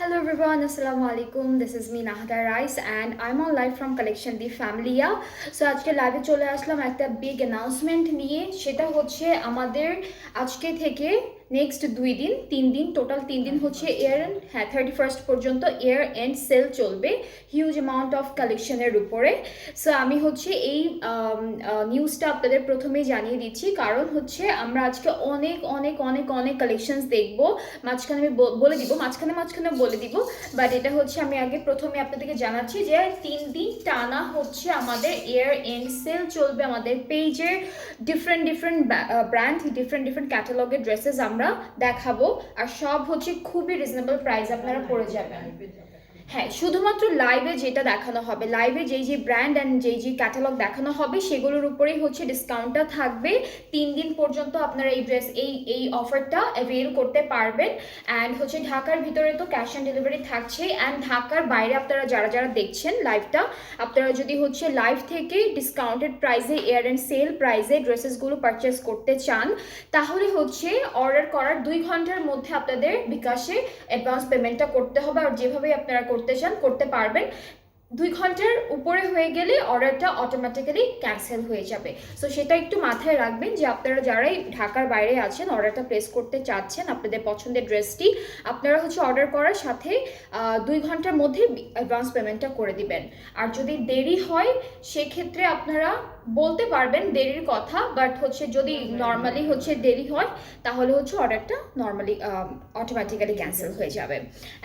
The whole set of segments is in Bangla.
Hello everyone, Assalamu alaikum. This is me Nahada Rice and I'm on live from Collection the Familia. So আজকে লাইভে চলে আসলাম একটা বিগ অ্যানাউন্সমেন্ট নিয়ে। সেটা হচ্ছে আমাদের আজকে থেকে নেক্সট 2 দিন 3 দিন টোটাল 3 দিন হচ্ছে হ্যাঁ 31st পর্যন্ত এয়ার এন্ড সেল চলবে হিউজ অ্যামাউন্ট অফ কালেকশনের উপরে। সো আমি হচ্ছে এই নিউজটা আপনাদের প্রথমেই জানিয়ে দিচ্ছি, কারণ হচ্ছে আমরা আজকে অনেক অনেক অনেক অনেক কালেকশনস দেখবো। মাঝখানে আমি বলে দিব, মাঝখানে বলে দিব, বাট এটা হচ্ছে আমি আগে প্রথমে আপনাদেরকে জানাচ্ছি যে 3 দিন টানা হচ্ছে আমাদের এয়ার এন্ড সেল চলবে আমাদের পেজের। ডিফারেন্ট ব্র্যান্ড, ডিফারেন্ট ক্যাটালগের ড্রেসেস আমরা দেখাবো, আর সব হচ্ছে খুবই রিজনেবল প্রাইস আপনারা পড়ে যাবেন। হ্যাঁ, শুধুমাত্র লাইভে যেটা দেখানো হবে, লাইভে যেই ব্র্যান্ড অ্যান্ড যেই ক্যাটালগ দেখানো হবে সেগুলোর উপরেই হচ্ছে ডিসকাউন্টটা থাকবে। 3 দিন পর্যন্ত আপনারা এই ড্রেস এই অফারটা অ্যাভেল করতে পারবেন। অ্যান্ড হচ্ছে ঢাকার ভিতরে তো ক্যাশ অন ডেলিভারি থাকছে, অ্যান্ড ঢাকার বাইরে আপনারা যারা দেখছেন লাইভটা, আপনারা যদি হচ্ছে লাইভ থেকে ডিসকাউন্টেড প্রাইসে এয়ার অ্যান্ড সেল প্রাইসে ড্রেসেসগুলো পারচেস করতে চান, তাহলে হচ্ছে অর্ডার করার 2 ঘন্টার মধ্যে আপনাদের বিকাশে অ্যাডভান্স পেমেন্টটা করতে হবে। আর যেভাবে আপনারা করতে চান করতে পারবেন। 2 ঘন্টার উপরে হয়ে গেলে অর্ডারটা অটোমেটিক্যালি ক্যান্সেল হয়ে যাবে। সো সেটা একটু মাথায় রাখবেন যে আপনারা যারাই ঢাকার বাইরে আছেন অর্ডারটা প্লেস করতে চাচ্ছেন আপনাদের পছন্দের ড্রেসটি, আপনারা হচ্ছে অর্ডার করার সাথে 2 ঘন্টার মধ্যে অ্যাডভান্স পেমেন্টটা করে দিবেন। আর যদি দেরি হয় সেক্ষেত্রে আপনারা বলতে পারবেন দেরির কথা, বাট হচ্ছে যদি নর্মালি হচ্ছে দেরি হয় তাহলে হচ্ছে অর্ডারটা নর্মালি অটোমেটিক্যালি ক্যান্সেল হয়ে যাবে।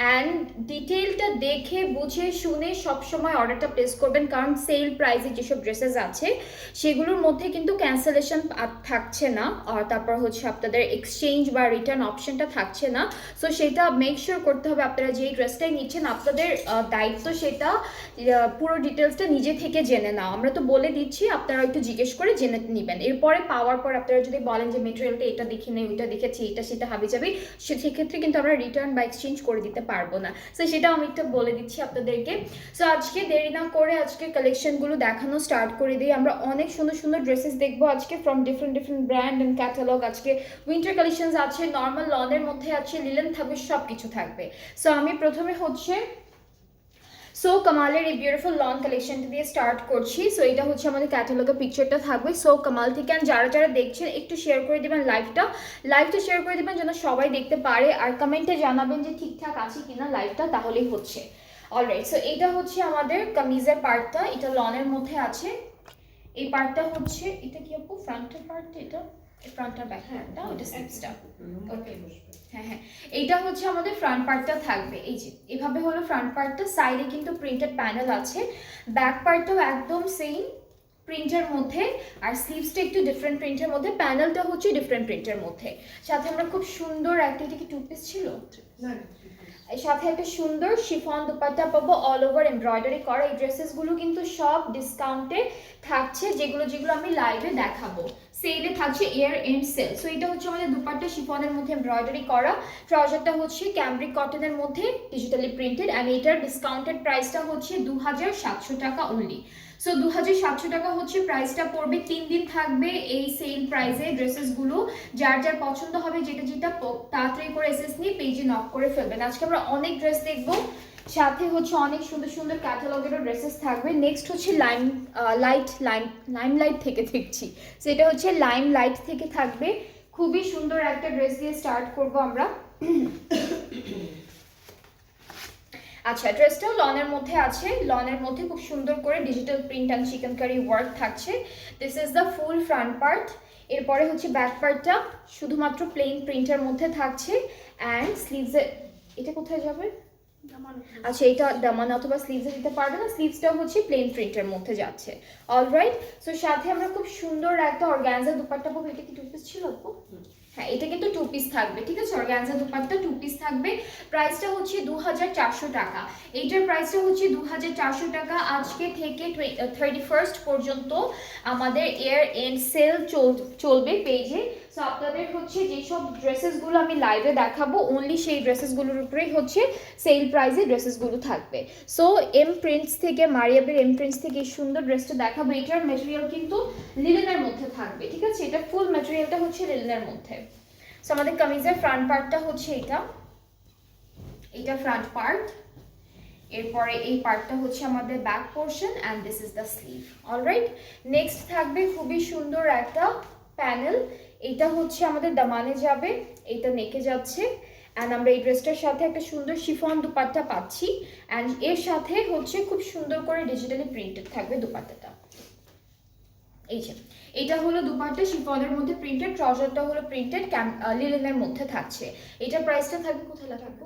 অ্যান্ড ডিটেলটা দেখে বুঝে শুনে সবসময় অর্ডারটা প্লেস করবেন, কারণ সেল প্রাইসে যেসব ড্রেসেস আছে সেগুলোর মধ্যে কিন্তু ক্যান্সেলেশন থাকছে না, আর তারপর হচ্ছে আপনাদের এক্সচেঞ্জ বা রিটার্ন অপশনটা থাকছে না। সো সেটা মেক শিওর করতে হবে আপনারা যেই ড্রেসটাই নিচ্ছেন আপনাদের দায়িত্ব সেটা পুরো ডিটেলসটা নিজে থেকে জেনে নাও। আমরা তো বলে দিচ্ছি, আপনারা একটু জিজ্ঞেস করে জেনে নেবেন। এরপরে পাওয়ার পর আপনারা যদি বলেন যে মেটেরিয়ালটা এটা দেখি নেই ওইটা দেখেছি এটা সেটা হাবি যাবে, সেক্ষেত্রে কিন্তু আমরা রিটার্ন বা এক্সচেঞ্জ করে দিতে পারবো না। সো সেটা আমি একটু বলে দিচ্ছি আপনাদেরকে। সো আজকে দেরি না করে আজকে কালেকশনগুলো দেখানো স্টার্ট করে দিই। আমরা অনেক সুন্দর সুন্দর ড্রেসেস দেখবো আজকে from different brand and catalogue. আজকে উইন্টার কালেকশনস আছে, নর্মাল লনের মধ্যে আছে, লিলেন থাকবে, সব কিছু থাকবে। সো আমি প্রথমে হচ্ছে সো কামালের এই বিউটিফুল লন কালেকশনটা দিয়ে স্টার্ট করছি। সো এটা হচ্ছে আমাদের ক্যাটালগের পিকচারটা থাকবে সো কামাল থেকে। অ্যান্ড যারা দেখছেন একটু শেয়ার করে দেবেন লাইভটা শেয়ার করে দেবেন যেন সবাই দেখতে পারে, আর কমেন্টে জানাবেন যে ঠিকঠাক আছে কিনা লাইভটা, তাহলেই হচ্ছে। অলরাইট, সো এটা হচ্ছে আমাদের কামিজের পার্টটা, এটা লনের মধ্যে আছে। এই পার্টটা হচ্ছে এটা কি আপু ফ্রন্টের পার্টটা, এটা ফ্রন্ট আর ব্যাক পার্টটা, ওটা স্লিভসটা। ওকে, হ্যাঁ, এইটা হচ্ছে আমাদের ফ্রন্ট পার্টটা থাকবে। এই যে এভাবে হলো ফ্রন্ট পার্টটা, সাইডে কিন্তু প্রিন্টেড প্যানেল আছে, ব্যাক পার্টটাও একদম সেম প্রিন্টের মধ্যে, আর স্লিভসটা একটু ডিফারেন্ট প্রিন্টের মধ্যে, প্যানেলটা হচ্ছে ডিফারেন্ট প্রিন্টের মধ্যে। সাথে আমরা খুব সুন্দর একটা, এটা কি টু পিস ছিল, সাথে একটা সুন্দর শিফন দুপাট্টা পাবো অল ওভার এমব্রয়ডারি করা। এই ড্রেসেসগুলো কিন্তু সব ডিসকাউন্টে থাকছে, যেগুলো আমি লাইভে দেখাবো। সেলে থাকছে এয়ার এন্ড সেল। সো এটা হচ্ছে আমাদের দুপাট্টা শিফনের মধ্যে এমব্রয়ডারি করা, ট্রাউজারটা হচ্ছে ক্যামব্রিক কটনের মধ্যে ডিজিটালি প্রিন্টেড, অ্যান্ড এটার ডিসকাউন্টেড প্রাইসটা হচ্ছে 2700 টাকা অনলি। সো 2700 টাকা হচ্ছে প্রাইসটা পড়বে। 3 দিন থাকবে এই সেল প্রাইসে ড্রেসেসগুলো। যার পছন্দ হবে যেটা তাড়াতাড়ি করে এসএস নিয়ে পেজে নক করে ফেলবেন। আজকে আমরা অনেক ড্রেস দেখবো, সাথে হচ্ছে অনেক সুন্দর ক্যাটালগেরও ড্রেসেস থাকবে। নেক্সট হচ্ছে লাইম লাইট থেকে দেখছি, সেটা হচ্ছে লাইম লাইট থেকে থাকবে। খুবই সুন্দর একটা ড্রেস দিয়ে স্টার্ট করব আমরা। আচ্ছা, ড্রেসটাও লনের মধ্যে আছে, লনের মধ্যে খুব সুন্দর করে ডিজিটাল প্রিন্ট অ্যান্ড চিকেনকারি ওয়ার্ক থাকছে। This is the full front part. এরপরে হচ্ছে ব্যাক পার্টটা শুধুমাত্র প্লেন প্রিন্টের মধ্যে থাকছে, অ্যান্ড স্লিভসে এটা কোথায় যাবে, আচ্ছা এটা দামান অথবা স্লিভসে দিতে পারবে না, স্লিভসটাও হচ্ছে প্লেন প্রিন্টের মধ্যে যাচ্ছে। অলরাইট, সো সাথে আমরা খুব সুন্দর একটা অর্গানজা দুপাট্টা পাবো। এটা কি টু পিস ছিল আপু? হ্যাঁ, এটা কিন্তু 2 পিস থাকবে, ঠিক আছে, অর্গানজা দুপাট্টা 2 পিস থাকবে। প্রাইসটা হচ্ছে 2400 টাকা। এইটার প্রাইসটা হচ্ছে 2400 টাকা। আজকে থেকে 31st পর্যন্ত আমাদের এয়ার এন্ড সেল চলবে পেজে। সো আপনাদের হচ্ছে যেসব ড্রেসেসগুলো আমি লাইভে দেখাবো অনলি সেই ড্রেসেসগুলোর উপরেই হচ্ছে সেল প্রাইসে ড্রেসেসগুলো থাকবে। সো এম প্রিন্টস থেকে, মারিয়াবের এম প্রিন্টস থেকে এই সুন্দর ড্রেসটা দেখাবো। এটার মেটেরিয়াল কিন্তু লিলেনের মধ্যে থাকবে, ঠিক আছে, এটা ফুল মেটেরিয়ালটা হচ্ছে লিলেনের মধ্যে। সো আমাদের কামিজের ফ্রন্ট পার্টটা হচ্ছে এটা, এটা ফ্রন্ট পার্ট, এরপরে এই পার্টটা হচ্ছে আমাদের back portion and this is the sleeve. Alright, next থাকবে খুবই সুন্দর একটা প্যানেল। এটা হচ্ছে আমাদের দামানে যাবে, এটা নেকে যাচ্ছে অ্যান্ড আমরা এই ড্রেসটার সাথে একটা সুন্দর শিফন দুপাট্টা পাচ্ছি অ্যান্ড এর সাথে হচ্ছে খুব সুন্দর করে ডিজিটালি প্রিন্টেড থাকবে দুপাট্টাটা। এই যে এটা হলো দুপাট্টা শিফনের মধ্যে প্রিন্টেড, ট্রাউজারটা হলো প্রিন্টেড লিলেনের মধ্যে থাকছে। এটা প্রাইসটা থাকবে কোথায় লাগাবো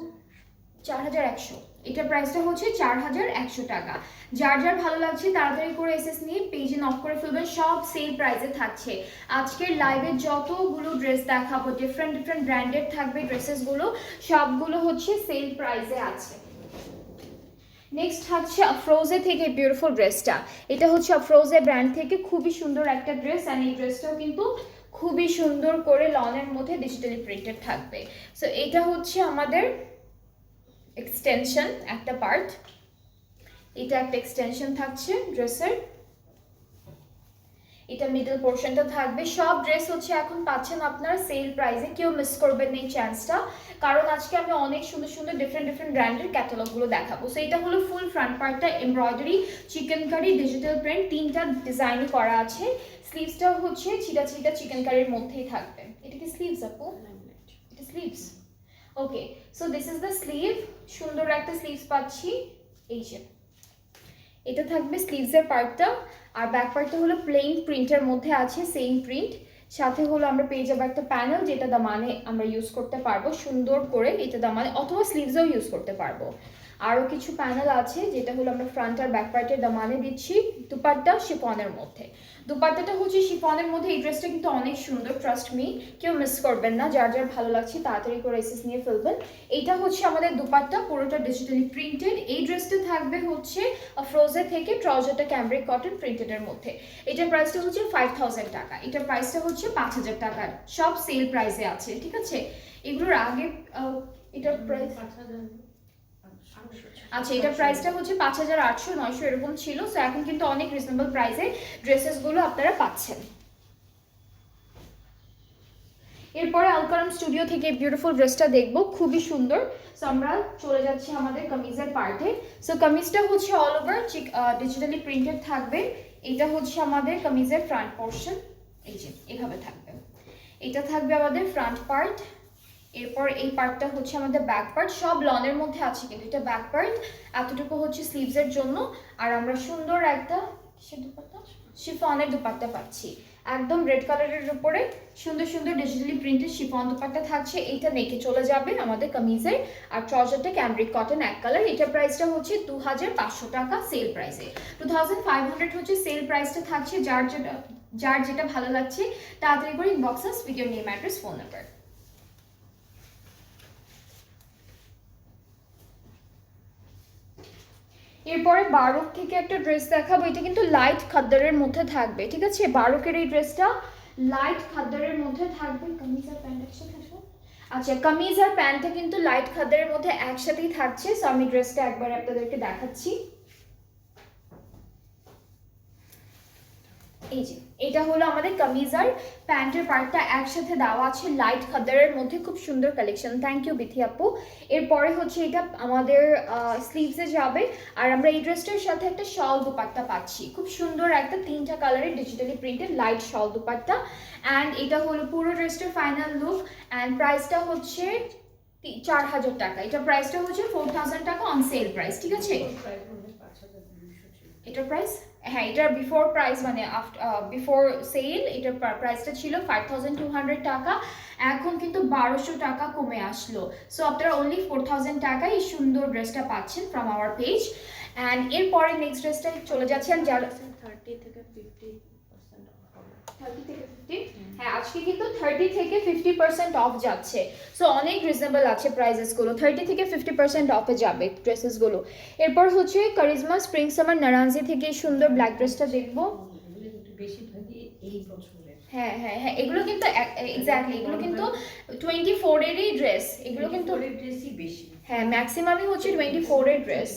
4100। এটা প্রাইসটা হচ্ছে 4100 টাকা। যার যার ভালো লাগছে তাড়াতাড়ি করে এসএস নিয়ে পেজে নক করে ফেলবেন, সব সেল প্রাইসে থাকছে। আজকের লাইভে যতগুলো ড্রেস দেখাবো ডিফারেন্ট ব্র্যান্ডেড থাকবে ড্রেসেসগুলো, সবগুলো হচ্ছে সেল প্রাইসে আছে। নেক্সট থাকছে আফরোজে থেকে বিউটিফুল ড্রেসটা। এটা হচ্ছে আফরোজে ব্র্যান্ড থেকে খুবই সুন্দর একটা ড্রেস অ্যান্ড এই ড্রেসটাও কিন্তু খুবই সুন্দর করে লনের মধ্যে ডিজিটালি প্রিন্টেড থাকবে। সো এটা হচ্ছে আমাদের এক্সটেনশন একটা পার্ট, এটা একটা এক্সটেনশন থাকছে ড্রেসের, এটা মিডল পোর্শনটা থাকবে। সব ড্রেস হচ্ছে এখন পাচ্ছেন আপনারা সেল প্রাইসে, কেউ মিস করবেন না এই চান্সটা, কারণ আজকে আমি অনেক সুন্দর সুন্দর ডিফারেন্ট ব্র্যান্ডের ক্যাটালগুলো দেখাবো। সো এটা হলো ফুল ফ্রন্ট পার্টটা এমব্রয়ডারি, চিকেনকারি, ডিজিটাল প্রিন্ট, তিনটা ডিজাইনই করা আছে। স্লিভসটাও হচ্ছে ছিটা চিকেনকারির মধ্যেই থাকবে। এটা কি স্লিভস আপু? এটা sleeves. Okay, so this is the sleeve, সুন্দর একটা স্লিভস পাচ্ছি। এই যে এটা থাকবে স্লিভসের পার্টটা, আর ব্যাক পার্টটা হলো প্লেন প্রিন্টের মধ্যে আছে, সেম প্রিন্ট। সাথে হলো আমরা পেয়ে যাবো একটা প্যানেল, যেটা দামানে আমরা ইউজ করতে পারবো সুন্দর করে, এটা দামানে অথবা স্লিভসেও ইউজ করতে পারবো। আরও কিছু প্যানেল আছে যেটা হলো আমরা ফ্রন্ট আর ব্যাক পার্টের দামানে দিচ্ছি। দুপাট্টা শিফনের মধ্যে, দুপাট্টাটা হচ্ছে শিফনের মধ্যে। এই ড্রেসটা কিন্তু অনেক সুন্দর, ট্রাস্ট মি, কেউ মিস করবেন না। যার যার ভালো লাগছে তাড়াতাড়ি করে এসএস নিয়ে ফেলবেন। এটা হচ্ছে আমাদের দুপাট্টা, পুরোটা ডিজিটালি প্রিন্টেড। এই ড্রেসটা থাকবে হচ্ছে ফ্রোজে থেকে, ট্রাউজারটা ক্যামব্রিক কটন প্রিন্টেডের মধ্যে। এটার প্রাইসটা হচ্ছে 5000 টাকা, এটার প্রাইসটা হচ্ছে 5000 টাকার, সব সেল প্রাইসে আছে, ঠিক আছে। এগুলোর আগে এটার প্রাইস আচ্ছা, এটার প্রাইসটা হচ্ছে 5800 900 এরকম ছিল। সো এখন কিন্তু অনেক রিজনেবল প্রাইসে ড্রেসেসগুলো আপনারা পাচ্ছেন। এরপরে আলকারাম স্টুডিও থেকে বিউটিফুল ড্রেসটা দেখবো, খুবই সুন্দর। সো আমরা চলে যাচ্ছি আমাদের কামিজের পার্টে। সো কামিজটা হচ্ছে অল ওভার ডিজিটালি প্রিন্টেড থাকবে। এটা হচ্ছে আমাদের কামিজের ফ্রন্ট পোর্শন, এই যে এভাবে থাকবে। এটা থাকবে আমাদের ফ্রন্ট পার্ট, এরপর এই পার্টটা হচ্ছে আমাদের ব্যাক পার্ট, সব লনের মধ্যে আছে কিন্তু এটা ব্যাক পার্ট। এতটুকু হচ্ছে স্লিভসের জন্য, আর আমরা সুন্দর একটা শিফনের দুপাট্টা পাচ্ছি, একদম রেড কালারের উপরে সুন্দর ডিজিটালি প্রিন্টেড শিফন দুপাট্টা থাকছে। এইটা নেকে চলে যাবে আমাদের কামিজের, আর ট্রাউজারটা ক্যামব্রিক কটন এক কালার। এটা প্রাইসটা হচ্ছে 2500 টাকা সেল প্রাইসে, 2500 হচ্ছে সেল প্রাইসটা থাকছে। যার যেটা ভালো লাগছে তাড়াতাড়ি করে ইনবক্সে video name, address, phone number. এরপরে বারোক থেকে একটা ড্রেস দেখাবো, এটা কিন্তু লাইট খাদ্দারের মধ্যে থাকবে, ঠিক আছে। বারোকের এই ড্রেসটা লাইট খাদ্দারের মধ্যে থাকবে। কামিজ আর প্যান্ট একসাথে আসো। আচ্ছা, কামিজ আর প্যান্টটা কিন্তু লাইট খাদ্দারের মধ্যে একসাথেই থাকছে। সো আমি ড্রেসটা একবার আপনাদেরকে দেখাচ্ছি। এই যে এটা হলো আমাদের কামিজ আর প্যান্টের পার্টটা একসাথে দেওয়া আছে লাইট খাদ্দারের মধ্যে, খুব সুন্দর কালেকশন। থ্যাংক ইউ বিথি আপু। এরপরে হচ্ছে এটা আমাদের স্লিভসে যাবে, আর আমরা এই ড্রেসটার সাথে একটা শল দুপাট্টা পাচ্ছি, খুব সুন্দর একটা তিনটা কালারের digitally printed light shawl dupatta. And এটা হলো পুরো ড্রেসটার ফাইনাল লুক, অ্যান্ড প্রাইসটা হচ্ছে 4000 টাকা। এটা প্রাইসটা হচ্ছে 4000 টাকা অন সেল প্রাইস, ঠিক আছে। এটার প্রাইস, হ্যাঁ, এটার বিফোর প্রাইস মানে বিফোর সেল এটার প্রাইসটা ছিল 5200 টাকা, এখন কিন্তু 1200 টাকা কমে আসলো। সো আপনারা অনলি 4000 টাকায় এই সুন্দর ড্রেসটা পাচ্ছেন ফ্রম আওয়ার পেজ। অ্যান্ড এরপরে নেক্সট ড্রেসটা চলে যাচ্ছেন, যারা 30 থেকে 50, হ্যাঁ আজকে কিন্তু 30 থেকে 50% অফ যাচ্ছে। সো অনেক রিজনেবল আছে প্রাইসেসগুলো, 30 থেকে 50% অফে যাবে ড্রেসেসগুলো। এরপর হচ্ছে কারিজমা স্প্রিং সামার নারানজি থেকে সুন্দর ব্ল্যাক ড্রেসটা দেখবো। হ্যাঁ হ্যাঁ হ্যাঁ, এগুলো কিন্তু এক্স্যাক্টলি এগুলো কিন্তু 24 এরই ড্রেস, এগুলো কিন্তু বেশি, হ্যাঁ ম্যাক্সিমামই হচ্ছে 24 এর ড্রেস।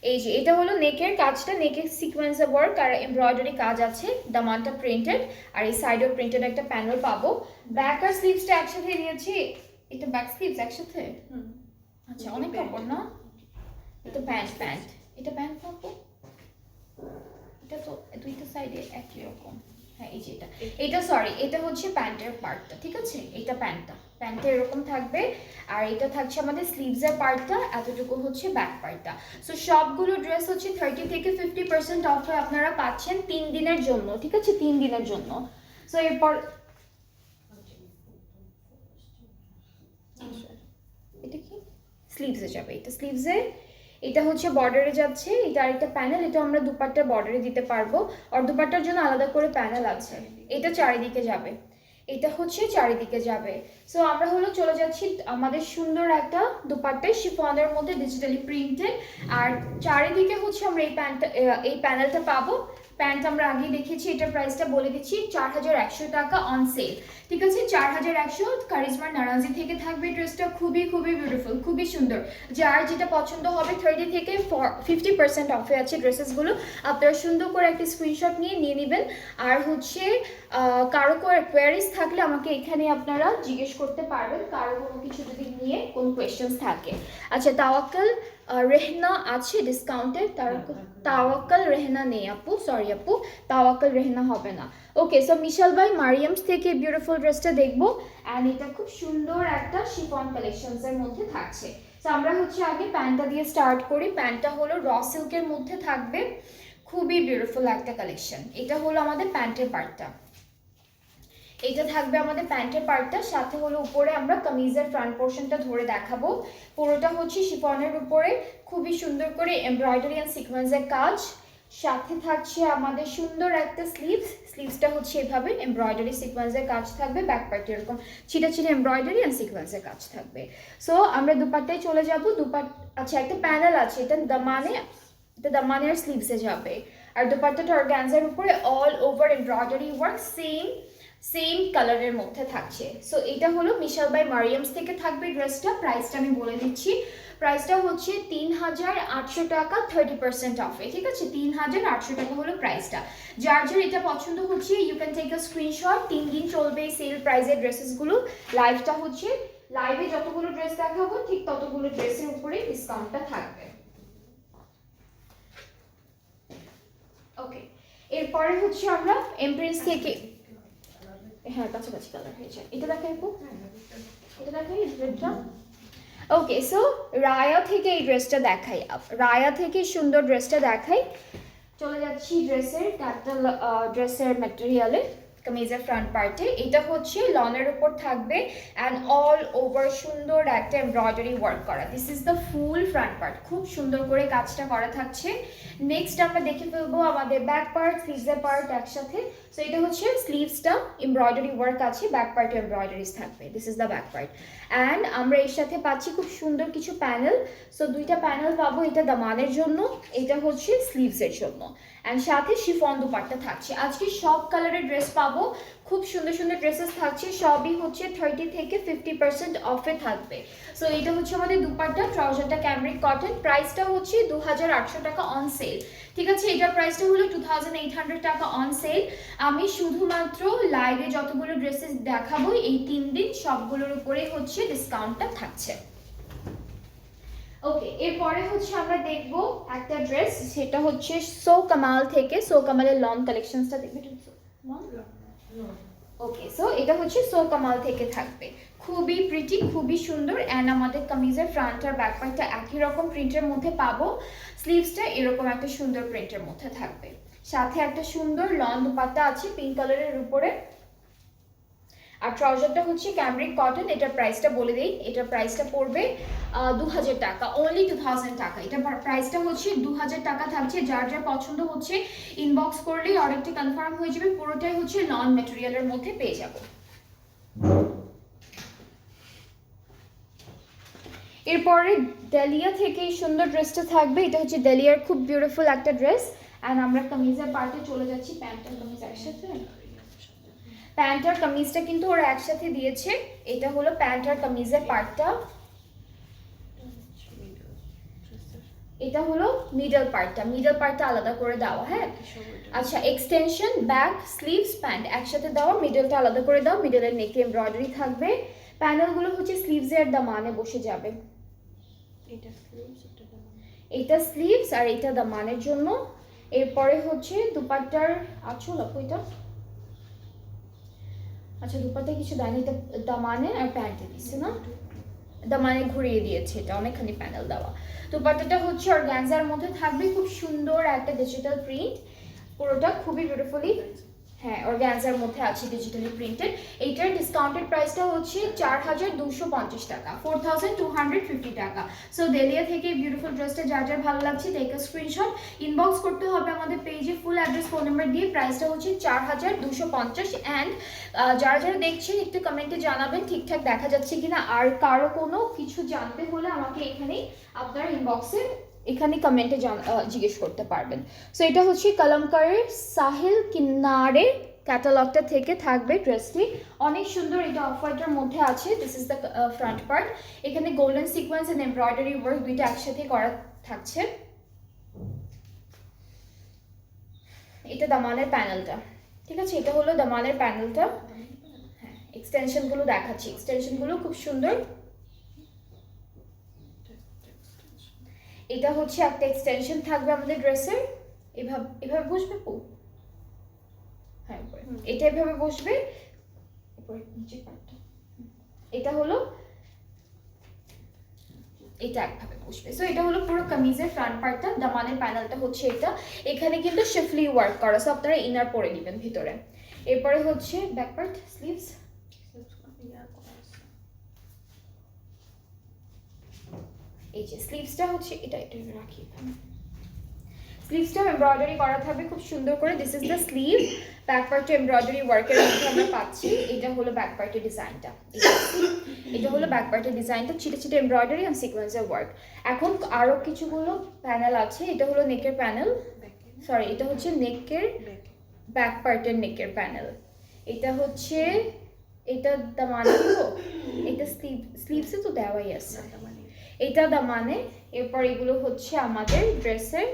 এই যে এটা হলো নেকের কাজটা, নেকের সিকোয়েন্সের ওয়ার্ক আর এমব্রয়ডারি কাজ আছে, দামানটা প্রিন্টেড, আর এই সাইডেও প্রিন্টেড একটা প্যানেল পাবো। ব্যাক আর স্লিভসটা একসাথে দিয়েছি, এটা ব্যাক স্লিভস একসাথে, আচ্ছা অনেক কাপড় না, এটা প্যান্ট প্যান্ট এটা প্যান্ট পাবো, এটা তো দুইটা সাইডে একই রকম। হ্যাঁ এই যে এটা সরি এটা হচ্ছে প্যান্টের পার্টটা, ঠিক আছে, এটা প্যান্টটা এরকম থাকবে। আর এটা থাকছে আমাদের স্লিভসের পার্টটা, এতটুকু হচ্ছে ব্যাক পার্টটা। সো সবগুলো ড্রেস হচ্ছে 30 থেকে 50% অফে আপনারা পাচ্ছেন 3 দিনের জন্য, ঠিক আছে, 3 দিনের জন্য। সো এরপর এটা কি স্লিভসে যাবে, এটা স্লিভসে, এটা হচ্ছে বর্ডারে যাচ্ছে, এটা আরেকটা প্যানেল, এটা আমরা দুপাট্টার বর্ডারে দিতে পারবো, আর দুপাট্টার জন্য আলাদা করে প্যানেল আছে, এটা চারিদিকে যাবে, এটা হচ্ছে চারিদিকে যাবে। সো আমরা হলো চলে যাচ্ছি আমাদের সুন্দর একটা দুপাট্টায় শিফনের মধ্যে ডিজিটালি প্রিন্টেড, আর চারিদিকে হচ্ছে আমরা এই প্যানেলটা পাবো। প্যান্ট আমরা আগেই দেখেছি, এটার প্রাইসটা বলে দিচ্ছি 4100 টাকা অন সেল, ঠিক আছে, 4100। কারিজমার নারাজি থেকে থাকবে ড্রেসটা, খুবই খুবই বিউটিফুল, খুবই সুন্দর। যার যেটা পছন্দ হবে 30 থেকে 50% অফে আছে ড্রেসেসগুলো, আপনারা সুন্দর করে একটা স্ক্রিনশট নিয়ে নেবেন। আর হচ্ছে কারো কোয়ারিজ থাকলে আমাকে এখানে আপনারা জিজ্ঞেস করতে পারবেন, কারো কোনো কিছু যদি নিয়ে কোনো কোয়েশ্চেন্স থাকে। আচ্ছা তাওয়াক্কাল রেহনা আছে ডিসকাউন্টে, তাওয়াক্কাল রেহনা নেই আপু, সরি আপু, তাওয়াক্কাল রেহনা হবে না। ওকে, সো মিশাল ভাই মারিয়ামস থেকে বিউটিফুল ড্রেসটা দেখবো, অ্যান্ড এটা খুব সুন্দর একটা শিফন কালেকশনসের মধ্যে থাকছে। সো আমরা হচ্ছে আগে প্যান্টটা দিয়ে স্টার্ট করি। প্যান্টটা হলো র সিল্কের মধ্যে থাকবে, খুবই বিউটিফুল একটা কালেকশন। এটা হলো আমাদের প্যান্টের পার্টটা, এটা থাকবে আমাদের প্যান্টের পার্টটা, সাথে হলো উপরে আমরা কামিজের ফ্রন্ট পোর্শনটা ধরে দেখাবো। পুরোটা হচ্ছে শিফনের উপরে খুবই সুন্দর করে এমব্রয়ডারি অ্যান্ড সিকোয়েন্সের কাজ, সাথে থাকছে আমাদের সুন্দর একটা স্লিভসটা হচ্ছে এভাবে এমব্রয়ডারি সিকোয়েন্সের কাজ থাকবে, ব্যাক পার্টে এরকম ছিটা এমব্রয়ডারি অ্যান্ড সিকোয়েন্সের কাজ থাকবে। সো আমরা দুপাট্টায় চলে যাব। আচ্ছা একটা প্যানেল আছে, এটা দামানের স্লিভসে যাবে, আর দুপাট্টাটা অর্গানজার উপরে all over embroidery work same কালারের মধ্যে থাকছে। সো এটা হলো মিশাল বাই মারিয়ামস থেকে থাকবে ড্রেসটা। প্রাইসটা আমি বলে দিচ্ছি, প্রাইসটা হচ্ছে 3800 টাকা 30% অফে, ঠিক আছে, 3800 টাকা হলো প্রাইসটা। যার এটা পছন্দ হচ্ছে you can take a screenshot. 3 দিন চলবে এই সেল প্রাইসের ড্রেসেসগুলো। লাইভটা হচ্ছে লাইভে যতগুলো ড্রেস দেখাবো ঠিক ততগুলো ড্রেসের উপরে ডিসকাউন্টটা থাকবে। ওকে, এরপরে হচ্ছে আমরা এমপ্রেস থেকে, হ্যাঁ কাছাকাছি কালার হয়েছে, এটা দেখাই আপু, এটা দেখাই ড্রেসটা। ওকে, সো রায়া থেকে এই ড্রেসটা দেখাই, রায়া থেকে সুন্দর ড্রেসটা দেখাই। চলে যাচ্ছি ড্রেসের ম্যাটেরিয়ালে, কামিজের ফ্রন্ট পার্টে। এটা হচ্ছে লনের উপর থাকবে অ্যান্ড অল ওভার সুন্দর একটা এমব্রয়ডারি ওয়ার্ক করা। This is the full front part, খুব সুন্দর করে কাজটা করা থাকছে। নেক্সট আমরা দেখে ফেলবো আমাদের ব্যাক পার্ট, স্লিভসের পার্ট একসাথে। সো এটা হচ্ছে স্লিভসটা এমব্রয়ডারি ওয়ার্ক আছে, ব্যাক পার্টে এমব্রয়ডারিজ থাকবে। This is the back part, and আমরা এর সাথে পাচ্ছি খুব সুন্দর কিছু প্যানেল। সো দুইটা প্যানেল পাবো, এটা দামানের জন্য, এটা হচ্ছে স্লিভসের জন্য, অ্যান্ড সাথে শিফন দুপাট্টা থাকছে। আজকে সব কালারের ড্রেস পাবো, খুব সুন্দর সুন্দর ড্রেসেস থাকছে, সবই হচ্ছে 30 থেকে 50% অফে থাকবে। সো এটা হচ্ছে আমাদের দুপাট্টা, ট্রাউজারটা ক্যামরিক কটন, প্রাইসটা হচ্ছে 2800 টাকা অন সেল, ঠিক আছে, এটার প্রাইসটা হলো 2800 টাকা অন সেল। আমি শুধুমাত্র লাইভে যতগুলো ড্রেসেস দেখাবো এই 3 দিন সবগুলোর উপরে হচ্ছে ডিসকাউন্টটা থাকছে। ওকে, এরপরে হচ্ছে আমরা দেখব একটা ড্রেস, সেটা হচ্ছে সো কামাল থেকে, সো কামালের লন কালেকশনসটা দেখবে। ওকে, সো এটা হচ্ছে সো কামাল থেকে থাকবে, খুবই প্রিটি, খুবই সুন্দর, অ্যান্ড আমাদের কামিজের ফ্রন্ট আর ব্যাক পার্টটা একই রকম প্রিন্টের মধ্যে পাবো। স্লিভসটা এরকম একটা সুন্দর প্রিন্টের মধ্যে থাকবে, সাথে একটা সুন্দর লন দুপাট্টা আছে পিঙ্ক কালারের উপরে, আর ট্রাউজারটা হচ্ছে ক্যামরিক কটন। এটার প্রাইসটা বলে দেই, এটার প্রাইসটা পড়বে 2000 টাকা, অনলি 2000 টাকা। এটা প্রাইসটা হচ্ছে 2000 টাকা থাকছে। যার যার পছন্দ হচ্ছে ইনবক্স করলেই অর্ডারটি কনফার্ম হয়ে যাবে। পুরোটাই হচ্ছে লন ম্যাটেরিয়ালের মধ্যে পেয়ে যাব। এরপরে ডালিয়া থেকে এই সুন্দর ড্রেসটা থাকবে, এটা হচ্ছে ডালিয়ার খুব বিউটিফুল একটা ড্রেস, অ্যান্ড আমরা কামিজের পার্টে চলে যাচ্ছি। প্যান্টের কামিজ একসাথে, প্যান্ট আর কামিজটা কিন্তু ওরা একসাথে দিয়েছে। এটা হলো প্যান্ট আর কামিজের পার্টটা, এটা হলো মিডল পার্টটা আলাদা করে দেওয়া। হ্যাঁ আচ্ছা, এক্সটেনশন ব্যাক স্লিভস প্যান্ট একসাথে দেওয়া, মিডলটা আলাদা করে দাও, মিডলের নেকে এমব্রয়ডারি থাকবে। প্যানেলগুলো হচ্ছে স্লিভসের দামানে বসে যাবে। এটা স্লিভস আর এটা দামানের জন্য। এরপরে হচ্ছে দুপাট্টার আঁচল আপু এটা, আচ্ছা দুপাট্টা কিছু দেয়নি, এটা দামানে আর প্যান্টে দিচ্ছে না, দামানে ঘুরিয়ে দিয়েছে, এটা অনেকখানি প্যানেল দেওয়া। দুপাট্টাটা হচ্ছে অর্গানজার মধ্যে থাকবে, খুব সুন্দর একটা ডিজিটাল প্রিন্ট, পুরোটা খুবই বিউটিফুলি, হ্যাঁ অর্গানজার মধ্যে আছে ডিজিটালি প্রিন্টেড। এইটার ডিসকাউন্টেড প্রাইসটা হচ্ছে 4250 টাকা, 4250 টাকা। সো দেলিয়া থেকে বিউটিফুল ড্রেসটা যার যার ভালো লাগছে টেক আ স্ক্রিনশট, ইনবক্স করতে হবে আমাদের পেজে ফুল অ্যাড্রেস ফোন নাম্বার দিয়ে। প্রাইসটা হচ্ছে 4250। অ্যান্ড যারা যারা দেখছেন একটু কমেন্টে জানাবেন ঠিকঠাক দেখা যাচ্ছে কিনা, আর কারো কোনো কিছু জানতে হলে আমাকে এখানেই আপনারা ইনবক্সে এখানে কমেন্টে জিজ্ঞেস করতে পারবেন। সো এটা হচ্ছে কলমকারের সাহিল কিনারে ক্যাটালগটা থেকে থাকবে ড্রেসটি, অনেক সুন্দর। এটা অফ হোয়াইটের মধ্যে আছে, this is the front part. এখানে golden sequence and embroidery work দুইটা একসাথে করা থাকছে। এটা দামানের প্যানেলটা, ঠিক আছে, এটা হলো দামানের প্যানেলটা। হ্যাঁ এক্সটেনশনগুলো দেখাচ্ছি, এক্সটেনশনগুলো খুব সুন্দর। এটা হচ্ছে একটা এক্সটেনশন থাকবে আমাদের ড্রেসের, এভাবে এভাবে বসবে পু, হ্যাঁ এটা এভাবে বসবে, উপরে নিচে পার্টটা এটা হলো, এটা একভাবে বসবে। সো এটা হলো পুরো কামিজের ফ্রন্ট পার্টটা, দামানের প্যানেলটা হচ্ছে এটা। এখানে কিন্তু শিফলি ওয়ার্ক করা, সো আপনারা ইনার পরে নেবেন ভিতরে। এরপরে হচ্ছে ব্যাক পার্ট, স্লিভস, এই যে স্লিভসটা হচ্ছে এটা, এটা রাখি এখানে, স্লিভসটা এমব্রয়ডারি করা থাকবে খুব সুন্দর করে, this is the sleeve. Back পার্টে এমব্রয়ডারি ওয়ার্কের মধ্যে আমরা পাচ্ছি, এটা হলো ব্যাক পার্টের ডিজাইনটা, এটা হলো ব্যাক পার্টের ডিজাইনটা, ছিটে ছিটে এমব্রয়ডারি আর সিকোয়েন্সের ওয়ার্ক। এখন আরও কিছুগুলো প্যানেল আছে, এটা হলো নেকের প্যানেল, সরি এটা হচ্ছে নেকের ব্যাক পার্টের নেকের প্যানেল, এটা হচ্ছে এটা দামানে দিব, এটা স্লিভসে তো দেওয়াই আছে, এটা দামানে। এরপর এগুলো হচ্ছে আমাদের ড্রেসের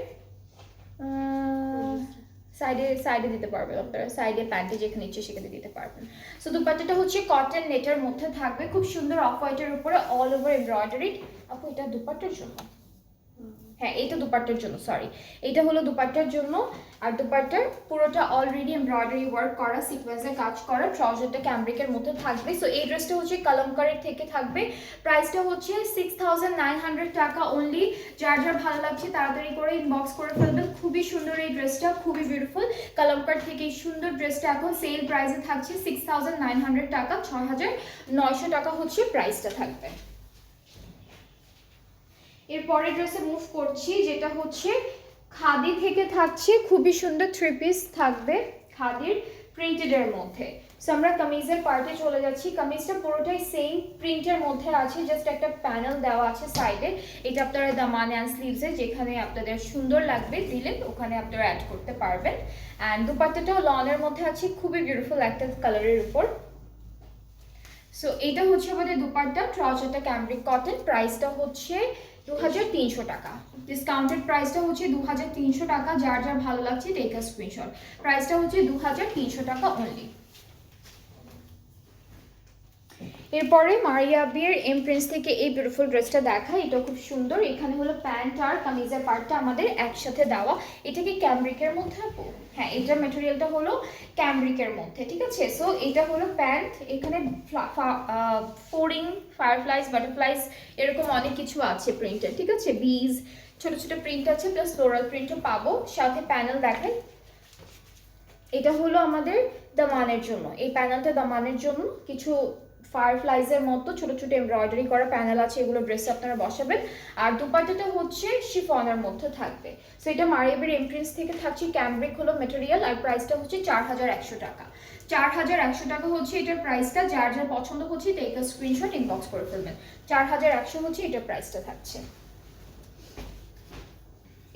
সাইডে সাইডে দিতে পারবেন আপনারা, সাইডে প্যান্টে যেখানে ইচ্ছে সেখানে দিতে পারবেন। সো দুপাট্টাটা হচ্ছে কটন নেটের মধ্যে থাকবে, খুব সুন্দর অফ হোয়াইটের উপরে অল ওভার এমব্রয়ডারি। আপু এটা দুপাট্টার জন্য, হ্যাঁ এইটা দুপাট্টার জন্য, সরি এটা হলো দুপাট্টার জন্য। আর দুপাট্টার পুরোটা অলরেডি এমব্রয়ডারি ওয়ার্ক করা, সিকোয়েন্সের কাজ করা, ট্রাউজারটা ক্যামব্রিকের মধ্যে থাকবে। সো এই ড্রেসটা হচ্ছে কলমকারের থেকে থাকবে, প্রাইসটা হচ্ছে 6900 টাকা অনলি। যার যার ভালো লাগছে তাড়াতাড়ি করে ইনবক্স করে ফেলবেন। খুবই সুন্দর এই ড্রেসটা, খুবই বিউটিফুল। কলমকার থেকে এই সুন্দর ড্রেসটা এখন সেল প্রাইসে থাকছে 6900 টাকা, 6900 টাকা হচ্ছে প্রাইসটা থাকবে। এরপরের ড্রেসে মুভ করছি, যেটা হচ্ছে খাদি থেকে থাকছে, খুবই সুন্দর থ্রি পিস থাকবে খাদির প্রিন্টেডের মধ্যে। সো আমরা কামিজের পার্টে চলে যাচ্ছি, কামিজটা পুরোটাই সেম প্রিন্টের মধ্যে আছে, জাস্ট একটা প্যানেল দেওয়া আছে সাইডে, এটা আপনারা দামান অ্যান্ড স্লিভসে যেখানে আপনাদের সুন্দর লাগবে দিলে ওখানে আপনারা অ্যাড করতে পারবেন। অ্যান্ড দুপাট্টাটাও লনের মধ্যে আছে, খুবই বিউটিফুল একটা কালারের উপর। সো এটা হচ্ছে আমাদের দুপাট্টা, ট্রাউজারটা ক্যামব্রিক কটন, প্রাইসটা হচ্ছে 2300 টাকা, ডিসকাউন্টেড প্রাইসটা হচ্ছে 2300 টাকা। যার যার ভালো লাগছে টেক আ স্ক্রিনশট, প্রাইসটা হচ্ছে 2300 টাকা অনলি। এরপরে মারিয়া বিয়ের এম প্রিন্স থেকে এই বিউটিফুল ড্রেসটা দেখা, এটা খুব সুন্দর। এখানে হলো প্যান্ট আর কামিজের পার্টটা আমাদের একসাথে দেওয়া, এটা কি ক্যামব্রিকের মধ্যে আপু? হ্যাঁ এটার মেটেরিয়ালটা হলো ক্যামব্রিকের মধ্যে, ঠিক আছে। সো এটা হলো প্যান্ট, এখানে ফোরিং, ফায়ারফ্লাইজ, বাটারফ্লাইজ এরকম অনেক কিছু আছে প্রিন্টের, ঠিক আছে, বিজ ছোট ছোট প্রিন্ট আছে, প্লাস ফ্লোরাল প্রিন্টও পাবো, সাথে প্যানেল দেখাই। এটা হলো আমাদের দামানের জন্য, এই প্যানেলটা দামানের জন্য, কিছু ফায়ারফ্লাইজের মতো ছোট ছোট এমব্রয়ডারি করা প্যানেল আছে, এগুলো ড্রেসে আপনারা বসাবেন। আর দুপাট্টাটা হচ্ছে শিফনের মধ্যে থাকবে। সো এটা মারিয়াবের এমপ্রিন্স থেকে থাকছে, ক্যামব্রিক হলো মেটেরিয়াল, আর প্রাইসটা হচ্ছে 4100 টাকা, 4100 টাকা হচ্ছে এটার প্রাইসটা। যার যার পছন্দ হচ্ছে টেক আ স্ক্রিনশট, ইনবক্স করে ফেলবেন। 4100 হচ্ছে এটার প্রাইসটা থাকছে।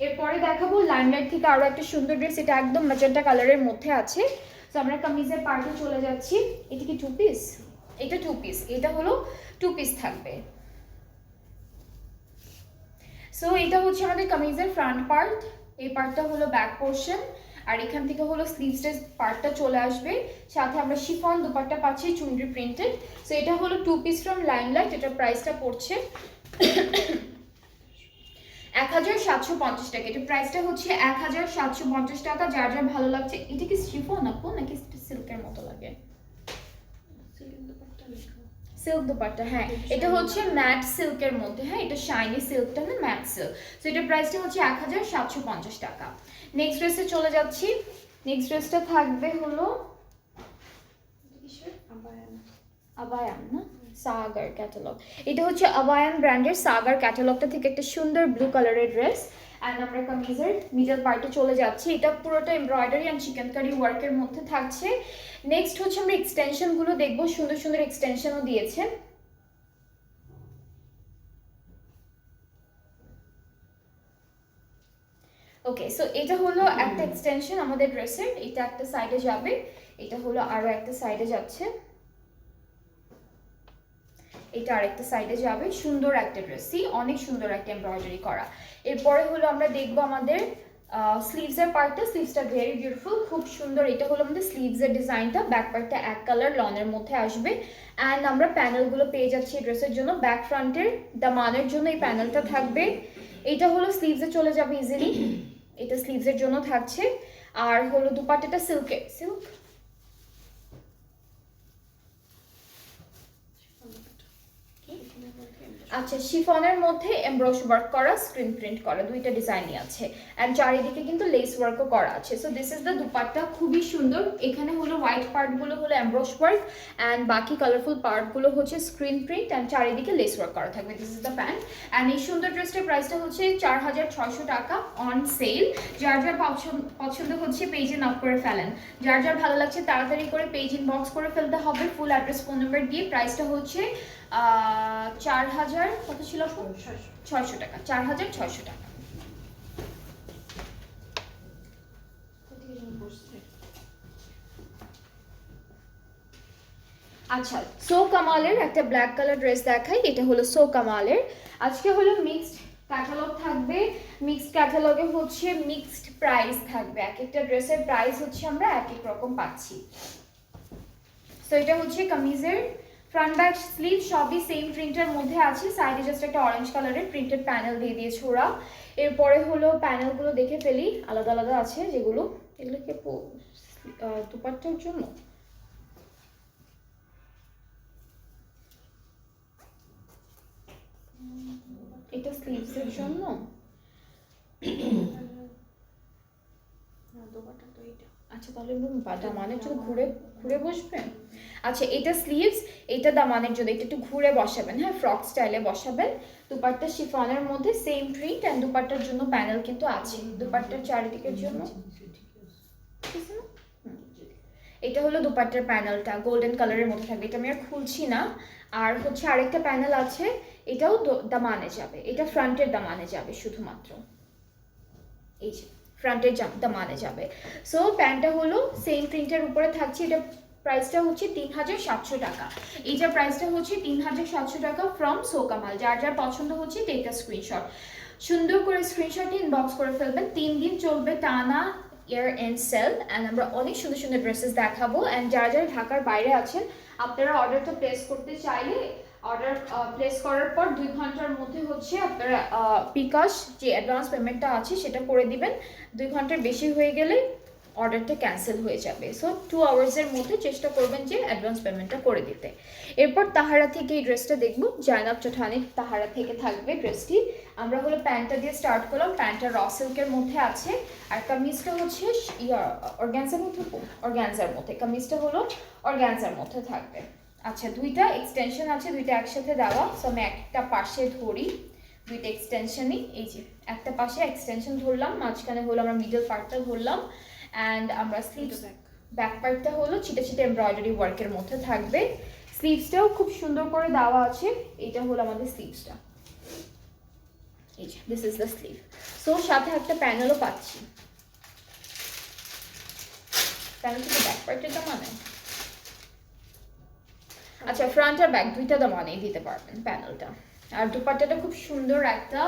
এরপরে দেখাবো লাইমলাইট থেকে আরো একটা সুন্দর ড্রেস, এটা একদম ম্যাজেন্টা কালারের মধ্যে আছে। তো আমরা কামিজের পার্টে চলে যাচ্ছি, এটা কি টু পিস? এটা টু পিস, এটা হলো টু পিস থাকবে। সো এটা হচ্ছে আমাদের কামিজের ফ্রন্ট পার্ট, এই পার্টটা হলো ব্যাক পোর্শন, আর এখান থেকে হলো স্লিভসের পার্টটা চলে আসবে, সাথে আমরা শিফন দুপাট্টা পাচ্ছি চুনরি প্রিন্টেড। সো এটা হলো টু পিস ফ্রম লাইমলাইট, এটার প্রাইসটা পড়ছে 1750 টাকা। এটা প্রাইসটা হচ্ছে 1750 টাকা। যার যার ভালো লাগছে, এটা কি শিফন আপু নাকি সিল্কের মতো লাগে? সিল্ক দুপাট্টা, হ্যাঁ এটা হচ্ছে ম্যাট সিল্কের মধ্যে, হ্যাঁ এটা শাইনি সিল্কটা না, ম্যাট সিল্ক। সো এটার প্রাইসটা হচ্ছে 1750 টাকা। নেক্সট ড্রেসে চলে যাচ্ছি। নেক্সট ড্রেসটা থাকবে হলো আবায়ান না, সাগার ক্যাটালগ। এটা হচ্ছে আবায়ান ব্র্যান্ডের সাগার ক্যাটালগটা থেকে একটা সুন্দর ব্লু কালারের ড্রেস। অ্যান্ড আমরা কামিজের মিডল পার্টে চলে যাচ্ছি। এটা পুরোটা এমব্রয়ডারি অ্যান্ড চিকেনকারি ওয়ার্কের মধ্যে থাকছে। নেক্সট হচ্ছে আমরা এক্সটেনশনগুলো দেখবো, সুন্দর সুন্দর এক্সটেনশনও দিয়েছে। ওকে, সো এটা হলো একটা এক্সটেনশন আমাদের ড্রেসের। এটা একটা সাইডে যাবে, এটা হলো আরো একটা সাইডে যাচ্ছে, এটা আরেকটা সাইডে যাবে। সুন্দর একটা ড্রেস, অনেক সুন্দর একটা এমব্রয়ডারি করা। এরপরে হলো আমরা দেখবো আমাদের স্লিভসের পার্টটা। স্লিভসটা ভেরি বিউটিফুল, খুব সুন্দর। এটা হলো আমাদের স্লিভসের ডিজাইনটা। ব্যাক পার্টটা এক কালার লনের মধ্যে আসবে। অ্যান্ড আমরা প্যানেলগুলো পেয়ে যাচ্ছি এই ড্রেসের জন্য। ব্যাক ফ্রন্টের দামানের জন্য এই প্যানেলটা থাকবে। এটা হলো স্লিভসে চলে যাবে ইজিলি, এটা স্লিভসের জন্য থাকছে। আর হলো দুপাট্টাটা সিল্ক আচ্ছা, শিফনের মধ্যে এমব্রয়ডারি ওয়ার্ক করা, স্ক্রিন প্রিন্ট করা, দুইটা ডিজাইনই আছে। এন্ড চারিদিকে কিন্তু লেস ওয়ার্কও করা আছে। So this is the dupatta, খুবই সুন্দর। এখানে হলো হোয়াইট পার্টগুলো হলো এমব্রয়ডারি ওয়ার্ক অ্যান্ড বাকি কালারফুল পার্টগুলো হচ্ছে স্ক্রিন প্রিন্ট অ্যান্ড চারিদিকে লেস ওয়ার্ক করা থাকবে। This is the pant. And এই সুন্দর ড্রেসটার প্রাইসটা হচ্ছে 4600 টাকা অন সেল। যার যার পছন্দ হচ্ছে পেজে নক করে ফেলেন। যার যার ভালো লাগছে তাড়াতাড়ি করে পেজ ইনবক্স করে ফেলতে হবে। ফুল অ্যাড্রেস, ফোন নাম্বার দিয়ে। প্রাইসটা হচ্ছে 4000 কত ছিল? 600 টাকা, 4600 টাকা। আচ্ছা, সো কামালের একটা ব্ল্যাক কালার ড্রেস দেখাই। এটা হলো সো কামালের। আজকে হলো মিক্সড ক্যাটালগ থাকবে। মিক্সড ক্যাটালগে হচ্ছে মিক্সড প্রাইস থাকবে। এক একটা ড্রেসের প্রাইস হচ্ছে আমরা এক এক রকম পাচ্ছি। সো এটা হচ্ছে কামিজের ফ্রন্ট ব্যাক স্লিভ সবই সেম প্রিন্টের মধ্যে আছে। সাইডে জাস্ট একটা অরেঞ্জ কালারের প্রিন্টেড প্যানেল দিয়ে দিয়েছে ওরা। এরপরে হলো প্যানেলগুলো দেখে ফেলি, আলাদা আলাদা আছে যেগুলো। এগুলোকে দুপাট্টার জন্য এটা স্লিভসের জন্য। আচ্ছা, তাহলে দামানের জন্য ঘুরে ঘুরে বসবেন। আচ্ছা, এটা স্লিভস, এটা দামানের জন্য। এটা একটু ঘুরে বসাবেন, হ্যাঁ ফ্রক স্টাইলে বসাবেন। দুপাট্টা শিফনের মধ্যে সেম প্রিন্ট অ্যান্ড দুপাট্টার জন্য প্যানেল কিন্তু আছে দুপাট্টার চারিদিকের জন্য। এটা হলো দুপাট্টার প্যানেলটা, গোল্ডেন কালারের মধ্যে থাকবে। এটা আমি আর খুলছি না। আর হচ্ছে আরেকটা প্যানেল আছে, এটাও দামানে যাবে। এটা ফ্রন্টের দামানে যাবে শুধুমাত্র, এই যে ফ্রন্টের দামানে যাবে। সো প্যান্টটা হলো সেম প্রিন্টের উপরে থাকছে। এটা প্রাইসটা হচ্ছে 3700 টাকা। এইটার প্রাইসটা হচ্ছে 3700 টাকা ফ্রম সো কামাল। যার যার পছন্দ হচ্ছে টেক আ স্ক্রিনশট, সুন্দর করে স্ক্রিনশট ইনবক্স করে ফেলবেন। 3 দিন চলবে টানা ইয়ার এন্ড সেল। অ্যান্ড আমরা অনেক সুন্দর সুন্দর ড্রেসেস দেখাবো। অ্যান্ড যারা যারা ঢাকার বাইরে আছেন, আপনারা অর্ডারটা প্লেস করতে চাইলে অর্ডার প্লেস করার পর 2 ঘন্টার মধ্যে হচ্ছে আপনারা বিকাশ যে অ্যাডভান্স পেমেন্টটা আছে সেটা করে দিবেন। 2 ঘন্টার বেশি হয়ে গেলে অর্ডারটা ক্যান্সেল হয়ে যাবে। সো 2 আওয়ার্সের মধ্যে চেষ্টা করবেন যে অ্যাডভান্স পেমেন্টটা করে দিতে। এরপর তাহারা থেকে এই ড্রেসটা দেখবো। জায়নাব চৌঠানির তাহারা থেকে থাকবে ড্রেসটি। আমরা হলো প্যান্টটা দিয়ে স্টার্ট করলাম। প্যান্টটা র সিল্কের মধ্যে আছে। আর কামিজটা হচ্ছে অর্গ্যানজার মধ্যে, অর্গ্যানজার মধ্যে। কামিজটা হলো অর্গ্যানজার মধ্যে থাকবে। আচ্ছা, দুইটা এক্সটেনশন আছে, দুইটা একসাথে দেওয়া। সো আমি একটা পাশে ধরি, দুইটা এক্সটেনশনই। এই যে একটা পাশে এক্সটেনশন ধরলাম, মাঝখানে হলো আমরা মিডল পার্টটা ধরলাম। অ্যান্ড আমরা স্লিভস ব্যাক পার্টটা হলো ছিটে ছিটে এমব্রয়ডারি ওয়ার্কের মধ্যে থাকবে। স্লিভসটাও খুব সুন্দর করে দেওয়া আছে। এটা হলো আমাদের স্লিভসটা, এই যে this is the sleeve. So সাথে একটা প্যানেলও পাচ্ছি। প্যানেল থেকে ব্যাক পার্টের দামানে, আচ্ছা ফ্রন্ট আর ব্যাক দুইটা দামানেই দিতে পারবেন প্যানেলটা। আর দুপাট্টাটা খুব সুন্দর একটা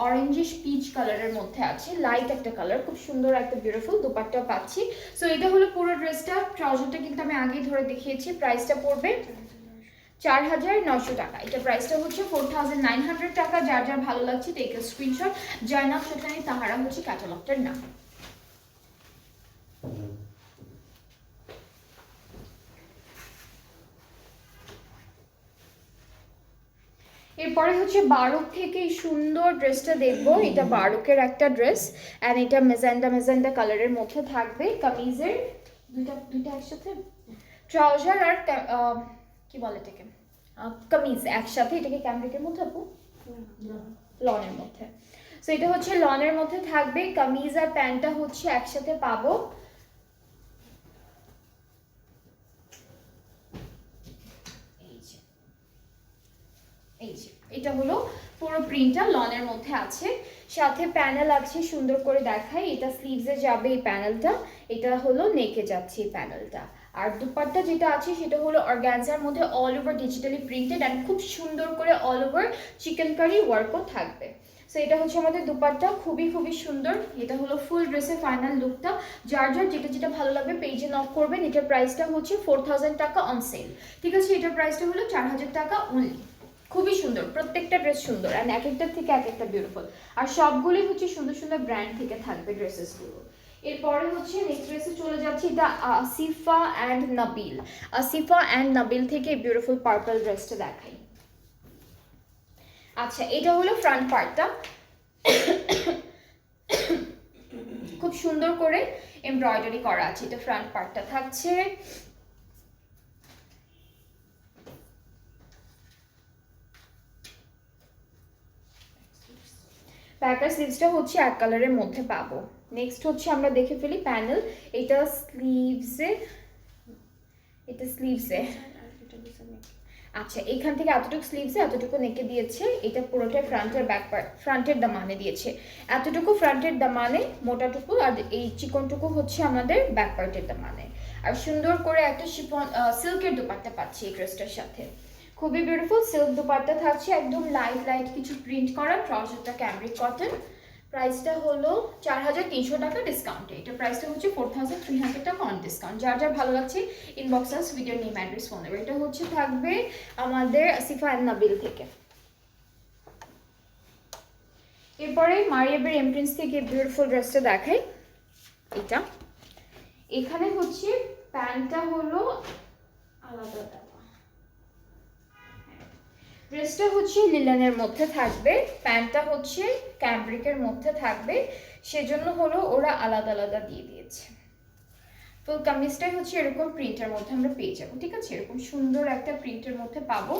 অরেঞ্জিশ পিচ কালারের মধ্যে আছে, লাইট একটা কালার, খুব সুন্দর একটা বিউটিফুল দুপাট্টা পাচ্ছি। সো এটা হলো পুরো ড্রেসটা। ট্রাউজারটা কিন্তু আমি আগেই ধরে দেখিয়েছি। প্রাইসটা পড়বে 4,900 টাকা। এটা প্রাইসটা হচ্ছে 4,900 টাকা। যার যার ভালো লাগছে টেক আ স্ক্রিনশট। জয়নাব সুলতানি তাহারা হচ্ছে ক্যাটালগটার নাম। এরপরে হচ্ছে বারুক থেকে সুন্দর ড্রেসটা দেখবো। এটা বারুকের একটা ড্রেস অ্যান্ড এটা মেজেন্ডা কালারের মধ্যে থাকবে। কামিজের দুইটা একসাথে ট্রাউজার আর কি বলে এটাকে কামিজ একসাথে। এটাকে ক্যামব্রিকের মধ্যে আপু, লনের মধ্যে। সো এটা হচ্ছে লনের মধ্যে থাকবে। কামিজ আর প্যান্টটা হচ্ছে একসাথে পাবো। এই যে এটা হলো পুরো প্রিন্টটা লনের মধ্যে আছে, সাথে প্যানেল আছে সুন্দর করে দেখাই। এটা স্লিভসে যাবে এই প্যানেলটা, এটা হলো নেকে যাচ্ছে এই প্যানেলটা। আর দুপাট্টা যেটা আছে সেটা হলো অর্গানজার মধ্যে all over digitally printed and খুব সুন্দর করে অল ওভার চিকেন কারি ওয়ার্কও থাকবে। সো এটা হচ্ছে আমাদের দুপাট্টা, খুবই সুন্দর। এটা হলো ফুল ড্রেসের ফাইনাল লুকটা। যার যার যেটা ভালো লাগবে পেজে নক করবেন। এটার প্রাইসটা হচ্ছে 4,000 টাকা অন সেল, ঠিক আছে। এটার প্রাইসটা হলো 4,000 টাকা অনলি। খুবই সুন্দর, প্রত্যেকটা ড্রেস সুন্দর অ্যান্ড এক একটা থেকে এক একটা বিউটিফুল। আর সবগুলোই হচ্ছে সুন্দর সুন্দর ব্র্যান্ড থেকে থাকবে ড্রেসেসগুলো। এরপরে হচ্ছে নেক্সট ড্রেসে চলে যাচ্ছি। এটা আসিফা অ্যান্ড নাবিল। আসিফা অ্যান্ড নাবিল থেকে বিউটিফুল পার্পল ড্রেসটা দেখাই। আচ্ছা, এটা হলো ফ্রন্ট পার্টটা। খুব সুন্দর করে এমব্রয়ডারি করা আছে। এটা ফ্রন্ট পার্টটা থাকছে। ব্যাকের স্লিভসটা হচ্ছে এক কালারের মধ্যে পাবো। নেক্সট হচ্ছে আমরা দেখে ফেলি প্যানেল। এটা স্লিভসে, আচ্ছা এখান থেকে এতটুকু স্লিভসে এতটুকু নেকে দিয়েছে। এটা পুরোটাই ফ্রন্টের ব্যাক পার্ট, ফ্রন্টের দামানে দিয়েছে এতটুকু ফ্রন্টের দামানে মোটাটুকু, আর এই চিকনটুকু হচ্ছে আমাদের ব্যাক পার্টের দামানে। আর সুন্দর করে একটা শিফন সিল্কের দুপাট্টা পাচ্ছি এই ড্রেসটার সাথে। খুবই বিউটিফুল সিল্ক দুপাট্টা থাকছে, একদম লাইট কিছু প্রিন্ট করা। ট্রাউজারটা ক্যামব্রিক কটন। প্রাইসটা হলো 4,300 টাকা ডিসকাউন্টে। এটা প্রাইসটা হচ্ছে 4,300 টাকা অন ডিসকাউন্ট। যার যার ভালো লাগছে ইনবক্স আস ভিডিও নেম অ্যাড্রেস ফোন দেবে। এটা হচ্ছে থাকবে আমাদের আসিফা অ্যান্ড নাবিল থেকে। এরপরে মারিয়াবের এমপ্রিন্স থেকে বিউটিফুল ড্রেসটা দেখাই। এটা এখানে হচ্ছে প্যান্টটা হলো আলাদা, ড্রেসটা হচ্ছে লিলেনের মধ্যে থাকবে, প্যান্টটা হচ্ছে ক্যামব্রিকের মধ্যে থাকবে, সেজন্য হলো ওরা আলাদা দিয়ে দিয়েছে। ফুল কামিজটাই হচ্ছে এরকম প্রিন্টের মধ্যে আমরা পেয়ে যাবো, ঠিক আছে। এরকম সুন্দর একটা প্রিন্টের মধ্যে পাবো।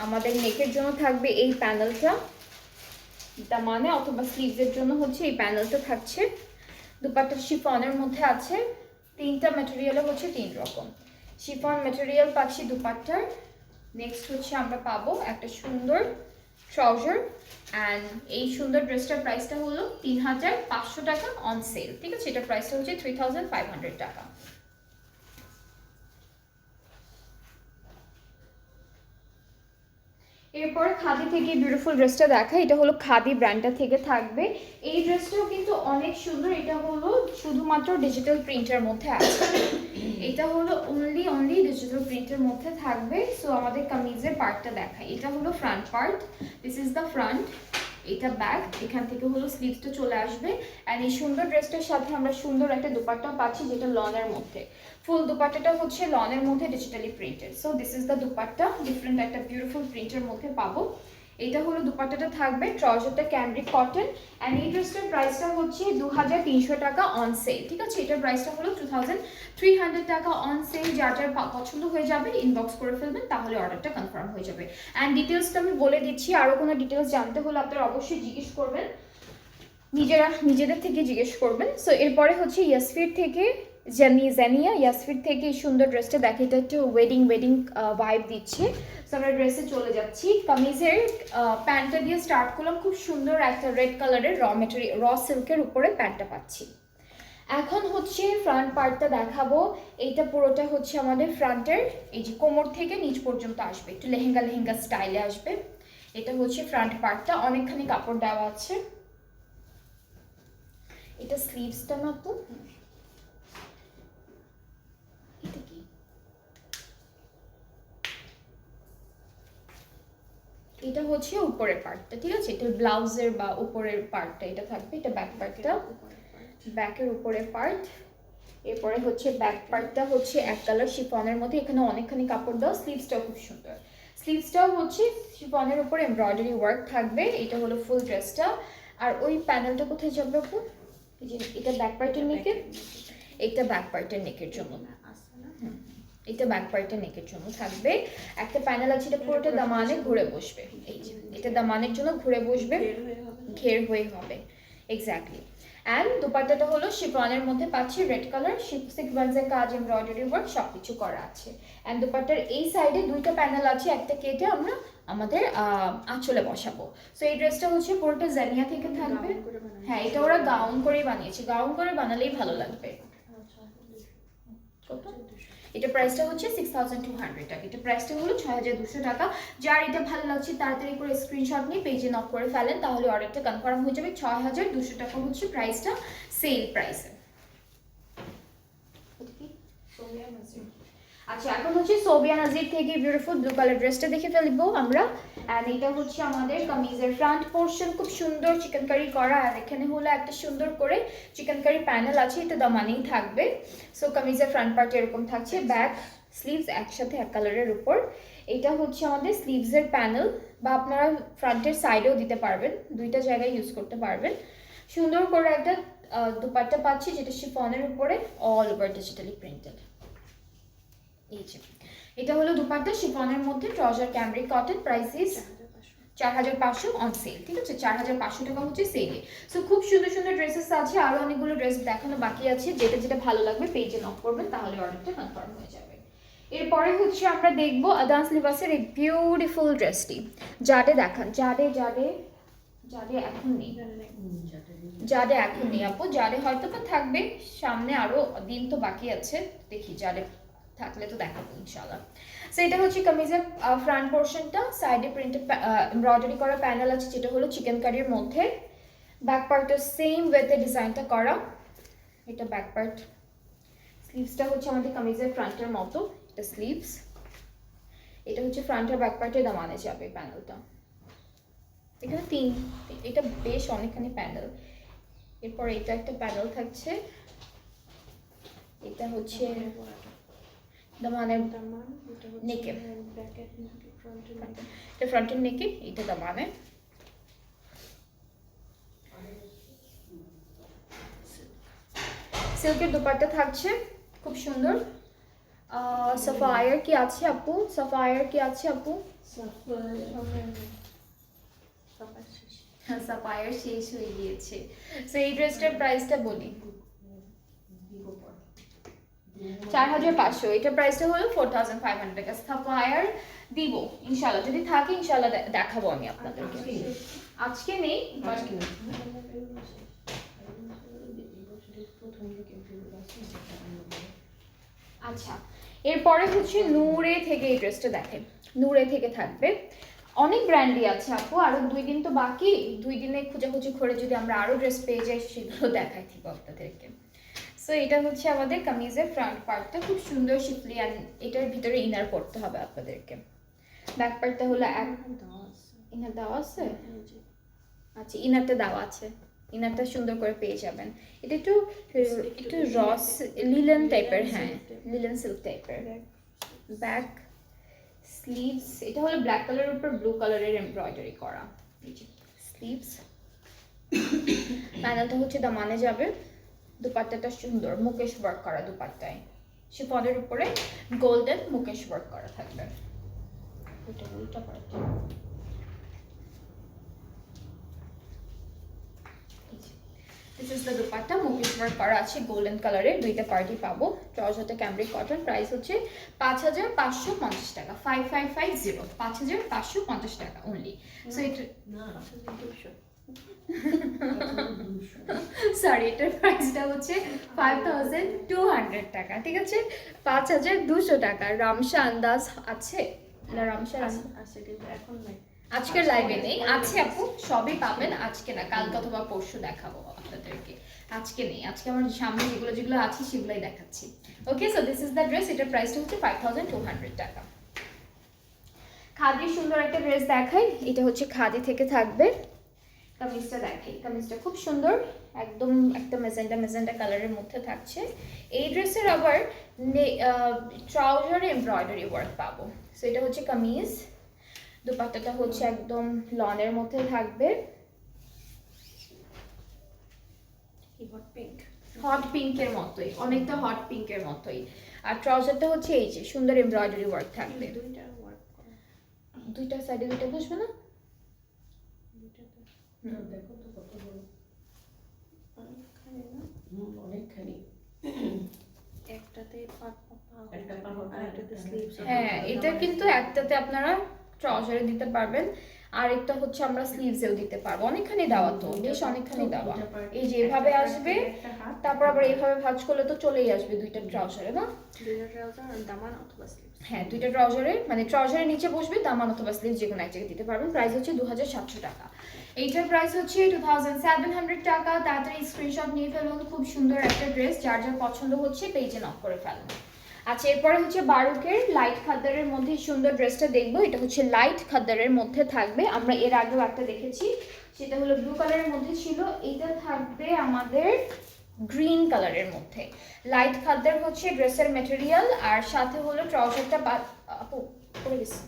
আমাদের নেকের জন্য থাকবে এই প্যানেলটা, দামানে অথবা স্লিভসের জন্য হচ্ছে এই প্যানেলটা থাকছে। দুপাট্টা শিফনের মধ্যে আছে। তিনটা ম্যাটেরিয়ালে হচ্ছে 3 রকম শিফন ম্যাটেরিয়াল পাচ্ছি দুপাট্টার। নেক্সট হচ্ছে আমরা পাবো একটা সুন্দর ট্রাউজার অ্যান্ড এই সুন্দর ড্রেসটার প্রাইসটা হলো 3,500 টাকা অন সেল, ঠিক আছে। এটার প্রাইসটা হচ্ছে 3,500 টাকা। এরপর খাদি থেকে বিউটিফুল ড্রেসটা দেখা। এটা হলো খাদি ব্র্যান্ডটা থেকে থাকবে। এই ড্রেসটাও কিন্তু অনেক সুন্দর। এটা হলো শুধুমাত্র ডিজিটাল প্রিন্টের মধ্যে আছে। এটা হলো অনলি ডিজিটাল প্রিন্টের মধ্যে থাকবে। সো আমাদের কামিজের পার্টটা দেখাই। এটা হলো front part, this is the front. এটা ব্যাক, এখান থেকে হলো স্লিভসটা চলে আসবে। অ্যান্ড এই সুন্দর ড্রেসটার সাথে আমরা সুন্দর একটা দুপাট্টা পাচ্ছি যেটা লনের মধ্যে। ফুল দুপাট্টাটা হচ্ছে লনের মধ্যে digitally printed. So this is the dupatta, different একটা বিউটিফুল প্রিন্টের মধ্যে পাবো। এটা হলো দুপাট্টাটা থাকবে, ট্রাউজারটা ক্যামব্রিক কটন। অ্যান্ড এই ড্রেসটার প্রাইসটা হচ্ছে 2,300 টাকা অন সেল, ঠিক আছে। এটার প্রাইসটা হলো 2,300 টাকা অন সেল। যার যার পছন্দ হয়ে যাবে ইনবক্স করে ফেলবেন, তাহলে অর্ডারটা কনফার্ম হয়ে যাবে। অ্যান্ড ডিটেলসটা আমি বলে দিচ্ছি, আরও কোনো ডিটেলস জানতে হলে আপনারা অবশ্যই জিজ্ঞেস করবেন, নিজেদের থেকে জিজ্ঞেস করবেন। সো এরপরে হচ্ছে ইয়াসফির থেকে জানিয়া ইয়াসফির থেকে এই সুন্দর ড্রেসটা দেখে। এটা একটু ওয়েডিং ভাইব দিচ্ছে। সো আমরা ড্রেসে চলে যাচ্ছি। কামিজের প্যান্টটা দিয়ে স্টার্ট করলাম, খুব সুন্দর একটা রেড কালারের র সিল্কের উপরে প্যান্টটা পাচ্ছি। এখন হচ্ছে ফ্রন্ট পার্টটা দেখাবো। এইটা পুরোটা হচ্ছে আমাদের ফ্রন্টের, এই যে কোমর থেকে নিচ পর্যন্ত আসবে, একটু লেহেঙ্গা স্টাইলে আসবে। এটা হচ্ছে ফ্রন্ট পার্টটা, অনেকখানি কাপড় দেওয়া আছে। এটা স্লিভসটা না তো, এটা কি এটা হচ্ছে উপরের পার্টটা, ঠিক আছে? এটা ব্লাউজের বা উপরের পার্টটা এটা থাকবে, এটা ব্যাক পার্টটা, ব্যাকের উপরের পার্ট। এরপরে হচ্ছে ব্যাক পার্টটা হচ্ছে এক কালার শিফনের মধ্যে, এখানে অনেকখানি কাপড় দাও। স্লিভসটাও খুব সুন্দর, স্লিভসটাও হচ্ছে শিফনের উপর এমব্রয়ডারি ওয়ার্ক থাকবে। এটা হলো ফুল ড্রেসটা। আর ওই প্যানেলটা কোথায় যাবে আপু? এই যে এটা ব্যাক পার্টের নেকে, এটা ব্যাক পার্টের নেকের জন্য, এটা ব্যাক পার্টের নেকের জন্য থাকবে। একটা প্যানেল আছে, এটা পুরোটা দামানে ঘুরে বসবে। এই যে এটা দামানের জন্য ঘুরে বসবে, ঘের হয়ে হবে এক্স্যাক্টলি। অ্যান্ড দুপাট্টাটা হলো শিফনের মধ্যে পাচ্ছি রেড কালার, সিকোয়েন্সের কাজ, এমব্রয়ডারি ওয়ার্ক সব কিছু করা আছে। অ্যান্ড দুপাট্টার এই সাইডে দুইটা প্যানেল আছে, একটা কেটে আমরা আমাদের আঁচলে বসাবো। সো এই ড্রেসটা হচ্ছে পুরোটা জানিয়া থেকে থাকবে। হ্যাঁ, এটা ওরা গাউন করে বানিয়েছে, গাউন করে বানালেই ভালো লাগবে। এটা প্রাইসটা হচ্ছে 6200 টাকা। এটা প্রাইসটা হলো 6200 টাকা। যার এটা ভালো লাগছে তাড়াতাড়ি করে স্ক্রিনশট নিয়ে পেজে নক করে ফেলেন, তাহলে অর্ডারটা কনফার্ম হয়ে যাবে। 6200 টাকা হচ্ছে প্রাইসটা, সেল প্রাইসে। আচ্ছা, এখন হচ্ছে সোবিয়া নাজির থেকে বিউটিফুল ব্লু কালার ড্রেসটা দেখে ফেলবো আমরা। অ্যান্ড এটা হচ্ছে আমাদের কামিজের ফ্রন্ট পোর্শন, খুব সুন্দর চিকেন কারি করা। আর এখানে হলো একটা সুন্দর করে চিকেন কারি প্যানেল আছে, এটা দামানেই থাকবে। সো কামিজের ফ্রন্ট পার্ট এরকম থাকছে, ব্যাক স্লিভস একসাথে এক কালারের উপর। এটা হচ্ছে আমাদের স্লিভসের প্যানেল, বা আপনারা ফ্রন্টের সাইডেও দিতে পারবেন, দুইটা জায়গায় ইউজ করতে পারবেন। সুন্দর করে একটা দুপাট্টা পাচ্ছি, যেটা শিফনের উপরে অল ওভার ডিজিটালি প্রিন্টেড। এই যে এটা হলো দুপাট্টা শিফনের মধ্যে, trouser cambric cotton, price is 4500 on sale, ঠিক আছে? 4500 টাকা হচ্ছে সেলে। সো খুব সুন্দর সুন্দর ড্রেসেস আছে, আরো অনেকগুলো ড্রেস দেখানো বাকি আছে। যেটা যেটা ভালো লাগবে পেজে নক করবেন, তাহলে অর্ডারটা কনফার্ম হয়ে যাবে। এরপরে হচ্ছে আমরা দেখবো আদান্স লিবাসের এই বিউটিফুল ড্রেসটি। জাডে দেখান, জাডে জাডে জাডে এখন নেই, জাডে এখন নেই আপু। জাডে হয়তো বা থাকবে সামনে, আরো দিন তো বাকি আছে, দেখি জাডে থাকলে তো দেখাবো ইনশাআল্লাহ। সো এটা হচ্ছে কামিজের ফ্রন্ট পোর্শনটা, সাইডে প্রিন্টেড এমব্রয়ডারি করা প্যানেল আছে, যেটা হলো চিকেন কারির মধ্যে। ব্যাক পার্টটা সেম ওয়েতে ডিজাইনটা করা, এটা ব্যাক পার্ট। স্লিভসটা হচ্ছে আমাদের কামিজের ফ্রন্টের মতো, এটা স্লিভস। এটা হচ্ছে ফ্রন্ট আর ব্যাক পার্টে দামানে যাবে প্যানেলটা। এখানে এটা বেশ অনেকখানি প্যানেল। এরপর এটা একটা প্যানেল থাকছে, এটা হচ্ছে দামানের নেকে, এটা ফ্রন্টের নেকে, এটা দামানে। সিল্কের দুপাট্টা থাকছে, খুব সুন্দর। সাফায়ার কি আছে আপু? সাফায়ার কি আছে আপু? সাফায়ার শেষ হয়ে গিয়েছে। সো এই ড্রেসটার প্রাইসটা বলি, 4500। এটা প্রাইসটা হলো 4500 টাকা। সাফায়ার দিব ইনশাআল্লাহ, যদি থাকে ইনশাআল্লাহ দেখাবো আমি আপনাদেরকে। আজকে নেই, আচ্ছা। এরপরে হচ্ছে নূরে থেকে এই ড্রেসটা দেখেন, নূরে থেকে থাকবে। অনেক ব্র্যান্ডই আছে আপু, আরো 2 দিন তো বাকি, 2 দিনে খোঁজাখুঁজি করে যদি আমরা আরো ড্রেস পেয়ে যাই সেগুলো দেখাই দিব আপনাদেরকে। সো এটা হচ্ছে আমাদের কামিজের ফ্রন্ট পার্টটা, খুব সুন্দর শিফলি। অ্যান্ড এটার ভিতরে ইনার পড়তে হবে আপনাদেরকে। ব্যাক পার্টটা হলো ইনার দেওয়া আছে, আচ্ছা ইনারটা দেওয়া আছে, ইনারটা সুন্দর করে পেয়ে যাবেন। এটা একটু একটু রস লিলেন টাইপের, হ্যাঁ লিলেন সিল্ক টাইপের। ব্যাক স্লিভস, এটা হলো ব্ল্যাক কালারের উপর ব্লু কালারের এমব্রয়ডারি করা। এই যে স্লিভস, প্যানেলটা হচ্ছে দামানে যাবে। দুপাট্টাটা সুন্দর মুকেশ ওয়ার্ক করা দুপাট্টায়, শিফনের উপরে গোল্ডেন মুকেশ ওয়ার্ক করা থাকবে। এটা উল্টা পাল্টা, this is the dupatta, Mukesh work করা আছে গোল্ডেন কালারের, দুইটা পার্টি পাবো। ট্রাউজারটা ক্যামরিক কটন, প্রাইস হচ্ছে 5550 টাকা। 5550, 5550 টাকা অনলি। সো এটা সরি, এটার প্রাইসটা হচ্ছে 5200 টাকা, ঠিক আছে? 5200 টাকা। রামসা আন্দাজ আছে না? রামসা আছে কিন্তু এখন নাই, আজকের লাইভে নেই। আছে আপু, সবই পাবেন, আজকে না কালকে অথবা পরশু দেখাবো আপনাদেরকে। আজকে নেই, আজকে আমার সামনে যেগুলো যেগুলো আছে সেগুলোই দেখাচ্ছি। Okay, so this is the dress. এটার প্রাইসটা হচ্ছে 5200 টাকা। খাদির সুন্দর একটা ড্রেস দেখাই, এটা হচ্ছে খাদি থেকে থাকবে। কামিজটা দেখাই, কামিজটা খুব সুন্দর, একদম একটা মেজেন্টা মেজেন্টা কালারের মধ্যে থাকছে। এই ড্রেসের আবার ট্রাউজারে এমব্রয়ডারি ওয়ার্ক পাবো। সো এটা হচ্ছে কামিজ, দুপাট্টাটা হচ্ছে একদম লনের মধ্যে থাকবে, হট পিঙ্কের মতোই, অনেকটা হট পিঙ্কের মতোই। আর ট্রাউজারটা হচ্ছে এই যে সুন্দর এমব্রয়ডারি ওয়ার্ক থাকবে, দুইটা সাইডে দুইটা বসবে না? দেখো তো কত বড়, অনেকখানি। হ্যাঁ, এটা কিন্তু একটাতে আপনারা ট্রাউজারে দিতে পারবেন, আর একটা হচ্ছে আমরা স্লিভসেও দিতে পারবো। অনেকখানি দেওয়া তো, বেশ অনেকখানি দেওয়া। এই যে এভাবে আসবে, তারপর আবার এইভাবে ভাঁজ করলে তো চলেই আসবে দুইটা ট্রাউজারে, না? হ্যাঁ, দুইটা ট্রাউজারে, মানে ট্রাউজারের নিচে বসবে, দামান অথবা স্লিভ যে কোনো এক জায়গায় দিতে পারবেন। প্রাইস হচ্ছে 2700 টাকা। এইটার প্রাইস হচ্ছে 2700 টাকা। তাড়াতাড়ি স্ক্রিনশট নিয়ে ফেলুন, খুব সুন্দর একটা ড্রেস, যার যার পছন্দ হচ্ছে পেজে নক করে ফেলুন। আচ্ছা, এরপরে হচ্ছে বারুকের লাইট খাদ্দারের মধ্যে সুন্দর ড্রেসটা দেখবো। এটা হচ্ছে লাইট খাদ্দারের মধ্যে থাকবে, আমরা এর আগেও একটা দেখেছি, সেটা হলো ব্লু কালারের মধ্যে ছিল। এটা থাকবে আমাদের গ্রিন কালারের মধ্যে। লাইট খাদ্দার হচ্ছে ড্রেসের মেটেরিয়াল, আর সাথে হলো ট্রাউজারটা পরে গেছে,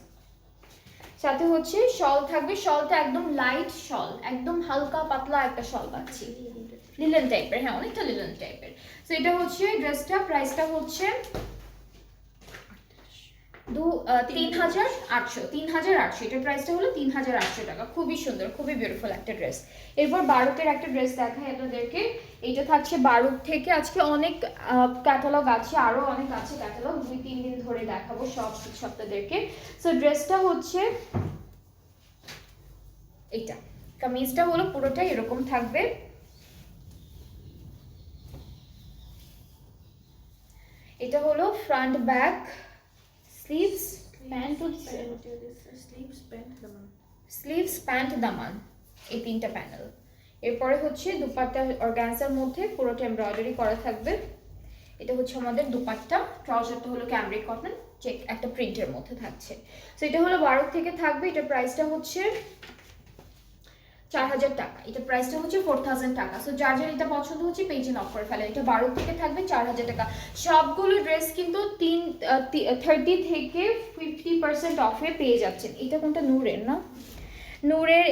সাথে হচ্ছে শল থাকবে। শলটা একদম লাইট শল, একদম হালকা পাতলা একটা শল পাচ্ছি, লিলেন টাইপের। হ্যাঁ, অনেকটা লিলেন টাইপের। তো এটা হচ্ছে ড্রেসটা, প্রাইসটা হচ্ছে 3800। এটার প্রাইসটা হলো 3800 টাকা। খুবই সুন্দর, খুবই বিউটিফুল একটা ড্রেস। এরপর বারুকের একটা ড্রেস দেখাই আপনাদেরকে। এটা থাকছে বারুক থেকে। আজকে অনেক ক্যাটালগ আছে, আরো অনেক আছে ক্যাটালগ, 2-3 দিন ধরে দেখাবো সব আপনাদেরকে। সো ড্রেসটা হচ্ছে এইটা, কামিজটা হলো পুরোটাই এরকম থাকবে। এটা হলো ফ্রন্ট ব্যাক, স্লিভস প্যান্ট দামান, এই তিনটা প্যানেল। এরপরে হচ্ছে দুপাট্টা অর্গানজার মধ্যে পুরোটা এমব্রয়ডারি করা থাকবে। এটা হচ্ছে আমাদের দুপাট্টা। ট্রাউজারটা হলো ক্যামব্রিক কটন, চেক একটা প্রিন্টের মধ্যে থাকছে। সো এটা হলো বারুক থেকে থাকবে। এটার প্রাইসটা হচ্ছে 4000 টাকা। এটা প্রাইসটা হচ্ছে 4000 টাকা। সো যার যার এটা পছন্দ হচ্ছে পেজে নক করে ফেলে। এটা 12 থেকে থাকবে 4000 টাকা। সবগুলো ড্রেস কিন্তু 30 থেকে 50% অফে পেয়ে যাচ্ছেন। এটা কোনটা? নূরের না? নূরের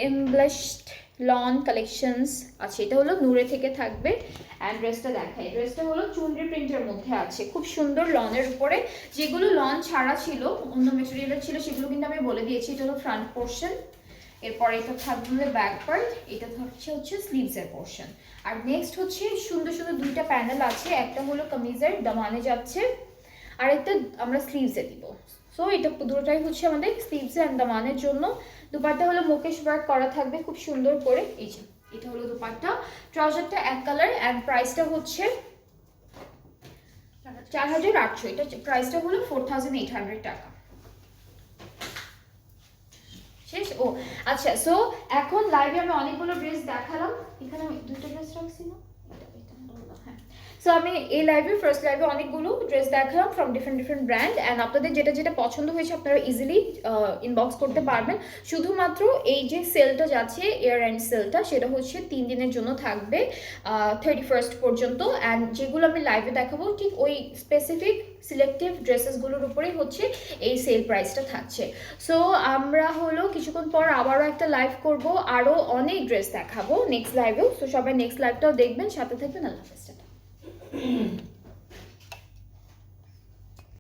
এমব্লেশড লন কালেকশনস আছে, এটা হলো নূরে থেকে থাকবে। অ্যান্ড ড্রেসটা দেখাই, ড্রেসটা হলো চুনরি প্রিন্টের মধ্যে আছে, খুব সুন্দর লনের উপরে। যেগুলো লন ছাড়া ছিল, অন্য মেটেরিয়ালের ছিল, সেগুলো কিন্তু আমি বলে দিয়েছি। এটা হলো ফ্রন্ট পোর্শন, এরপর এটা থাকবে ব্যাক পার্ট, এটা হচ্ছে স্লিভসের পোর্শন। আর নেক্সট হচ্ছে সুন্দর সুন্দর দুইটা প্যানেল আছে, একটা হলো কামিজের দামানে যাচ্ছে, আর একটা আমরা স্লিভসে দিব। সো এটা দুটোটাই হচ্ছে আমাদের স্লিভসে অ্যান্ড দামানের জন্য। দুপাট্টা হলো মুকেশ ওয়ার্ক করা থাকবে খুব সুন্দর করে। এই যে এটা হলো দুপাট্টা। ট্রাউজারটা এক কালার, অ্যান্ড প্রাইসটা হচ্ছে 4800। এটা প্রাইসটা হলো 4800 টাকা। শেষ? ও আচ্ছা, সো এখন লাইভে আমি অনেকগুলো ড্রেস দেখালাম। এখানে আমি দুটো ড্রেস রাখছি না? হ্যাঁ। সো আমি এই লাইভে ফার্স্ট লাইভে অনেকগুলো ড্রেস দেখালাম ফ্রম ডিফারেন্ট ব্র্যান্ড, অ্যান্ড আপনাদের যেটা যেটা পছন্দ হয়েছে আপনারা ইজিলি ইনবক্স করতে পারবেন। শুধুমাত্র এই যে সেলটা যাচ্ছে, ইয়ার এন্ড সেলটা, সেটা হচ্ছে 3 দিনের জন্য থাকবে, 31st পর্যন্ত। অ্যান্ড যেগুলো আমি লাইভে দেখাবো ঠিক ওই স্পেসিফিক সিলেক্টিভ ড্রেসেসগুলোর উপরেই হচ্ছে এই সেল প্রাইসটা থাকছে। সো আমরা হলো কিছুক্ষণ পর আবারও একটা লাইভ করব, আরও অনেক ড্রেস দেখাবো নেক্সট লাইভেও। সো সবাই নেক্সট লাইভটাও দেখবেন, সাথে থাকবেন। আল্লাহ হাফেজ।